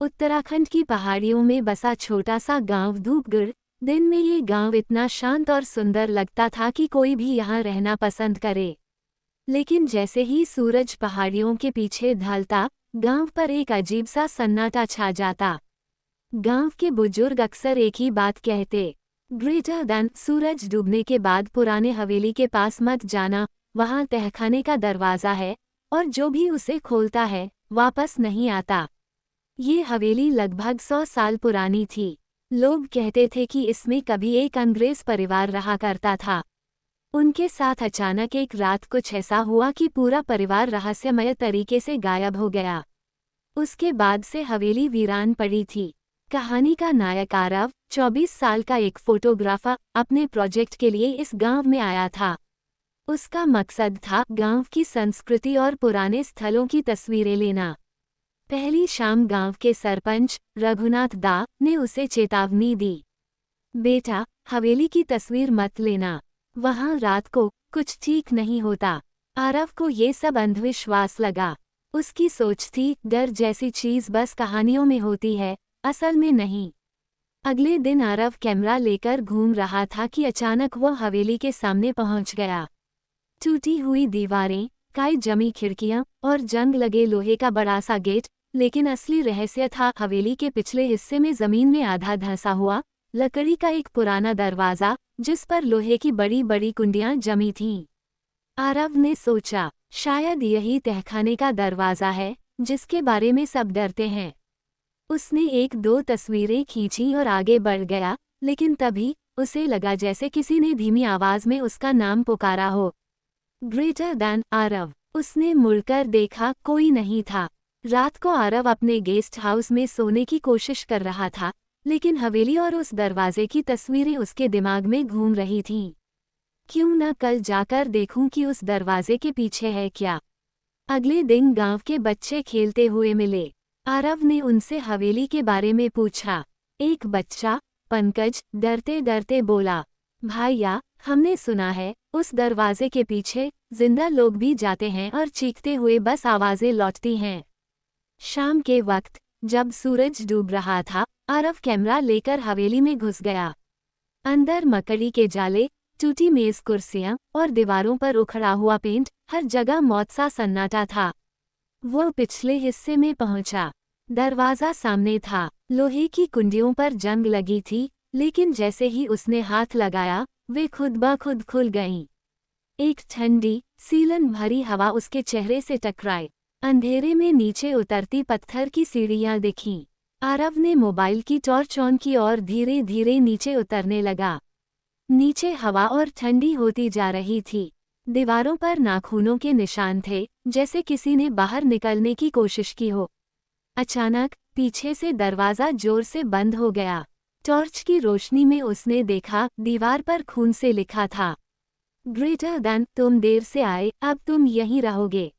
उत्तराखंड की पहाड़ियों में बसा छोटा सा गांव धूपगढ़। दिन में ये गांव इतना शांत और सुंदर लगता था कि कोई भी यहाँ रहना पसंद करे। लेकिन जैसे ही सूरज पहाड़ियों के पीछे ढलता, गांव पर एक अजीब सा सन्नाटा छा जाता। गांव के बुजुर्ग अक्सर एक ही बात कहते, ग्रेटर देन सूरज डूबने के बाद पुराने हवेली के पास मत जाना, वहां तहखाने का दरवाजा है और जो भी उसे खोलता है वापस नहीं आता। ये हवेली लगभग 100 साल पुरानी थी। लोग कहते थे कि इसमें कभी एक अंग्रेज परिवार रहा करता था। उनके साथ अचानक एक रात कुछ ऐसा हुआ कि पूरा परिवार रहस्यमय तरीके से गायब हो गया। उसके बाद से हवेली वीरान पड़ी थी। कहानी का नायक आरव, 24 साल का एक फोटोग्राफर, अपने प्रोजेक्ट के लिए इस गांव में आया था। उसका मकसद था गांव की संस्कृति और पुराने स्थलों की तस्वीरें लेना। पहली शाम गांव के सरपंच रघुनाथ दा ने उसे चेतावनी दी, बेटा, हवेली की तस्वीर मत लेना, वहां रात को कुछ ठीक नहीं होता। आरव को ये सब अंधविश्वास लगा। उसकी सोच थी, डर जैसी चीज बस कहानियों में होती है, असल में नहीं। अगले दिन आरव कैमरा लेकर घूम रहा था कि अचानक वह हवेली के सामने पहुंच गया। टूटी हुई दीवारें, काई जमी खिड़कियां और जंग लगे लोहे का बड़ा सा गेट। लेकिन असली रहस्य था हवेली के पिछले हिस्से में जमीन में आधा धंसा हुआ लकड़ी का एक पुराना दरवाजा, जिस पर लोहे की बड़ी बड़ी कुंडियां जमी थीं। आरव ने सोचा, शायद यही तहखाने का दरवाजा है जिसके बारे में सब डरते हैं। उसने एक दो तस्वीरें खींची और आगे बढ़ गया, लेकिन तभी उसे लगा जैसे किसी ने धीमी आवाज में उसका नाम पुकारा हो, ग्रेटर देन आरव। उसने मुड़कर देखा, कोई नहीं था। रात को आरव अपने गेस्ट हाउस में सोने की कोशिश कर रहा था, लेकिन हवेली और उस दरवाजे की तस्वीरें उसके दिमाग में घूम रही थीं। क्यों न कल जाकर देखूं कि उस दरवाजे के पीछे है क्या। अगले दिन गांव के बच्चे खेलते हुए मिले। आरव ने उनसे हवेली के बारे में पूछा। एक बच्चा, पंकज, डरते डरते बोला, भाइया, हमने सुना है उस दरवाजे के पीछे जिंदा लोग भी जाते हैं और चीखते हुए बस आवाजें लौटती हैं। शाम के वक्त जब सूरज डूब रहा था, आरव कैमरा लेकर हवेली में घुस गया। अंदर मकड़ी के जाले, टूटी मेज कुर्सियां और दीवारों पर उखड़ा हुआ पेंट, हर जगह मौत सा सन्नाटा था। वो पिछले हिस्से में पहुंचा। दरवाजा सामने था, लोहे की कुंडियों पर जंग लगी थी, लेकिन जैसे ही उसने हाथ लगाया वे खुद ब खुद खुल गईं। एक ठंडी, सीलन भरी हवा उसके चेहरे से टकराई। अंधेरे में नीचे उतरती पत्थर की सीढ़ियां दिखीं। आरव ने मोबाइल की टॉर्च ऑन की और धीरे धीरे नीचे उतरने लगा। नीचे हवा और ठंडी होती जा रही थी। दीवारों पर नाखूनों के निशान थे, जैसे किसी ने बाहर निकलने की कोशिश की हो। अचानक पीछे से दरवाजा जोर से बंद हो गया। टॉर्च की रोशनी में उसने देखा, दीवार पर खून से लिखा था, ग्रेटर देन, तुम देर से आए, अब तुम यहीं रहोगे।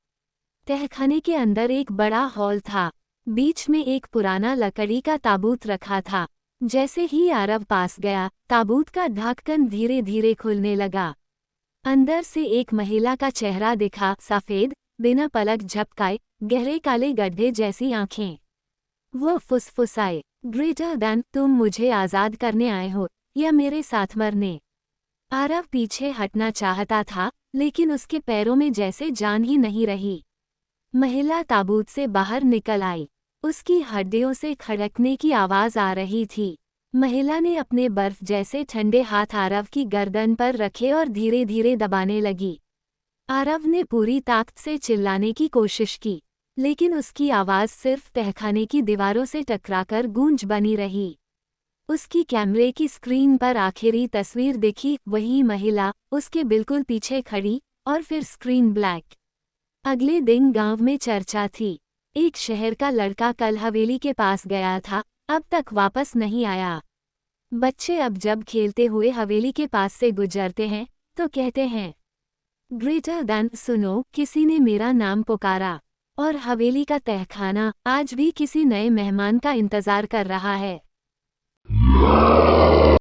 तहखाने के अंदर एक बड़ा हॉल था। बीच में एक पुराना लकड़ी का ताबूत रखा था। जैसे ही आरव पास गया, ताबूत का ढक्कन धीरे धीरे खुलने लगा। अंदर से एक महिला का चेहरा दिखा, सफेद, बिना पलक झपकाए, गहरे काले गड्ढे जैसी आंखें। वो फुसफुसाए, ग्रेटर देन, तुम मुझे आजाद करने आए हो या मेरे साथ मरने। आरव पीछे हटना चाहता था, लेकिन उसके पैरों में जैसे जान ही नहीं रही। महिला ताबूत से बाहर निकल आई। उसकी हड्डियों से खड़कने की आवाज आ रही थी। महिला ने अपने बर्फ जैसे ठंडे हाथ आरव की गर्दन पर रखे और धीरे धीरे दबाने लगी। आरव ने पूरी ताकत से चिल्लाने की कोशिश की, लेकिन उसकी आवाज सिर्फ तहखाने की दीवारों से टकराकर गूंज बनी रही। उसकी कैमरे की स्क्रीन पर आखिरी तस्वीर दिखी, वही महिला उसके बिल्कुल पीछे खड़ी, और फिर स्क्रीन ब्लैक। अगले दिन गांव में चर्चा थी। एक शहर का लड़का कल हवेली के पास गया था, अब तक वापस नहीं आया। बच्चे अब जब खेलते हुए हवेली के पास से गुजरते हैं तो कहते हैं, ग्रेटर देन, सुनो, किसी ने मेरा नाम पुकारा। और हवेली का तहखाना आज भी किसी नए मेहमान का इंतजार कर रहा है।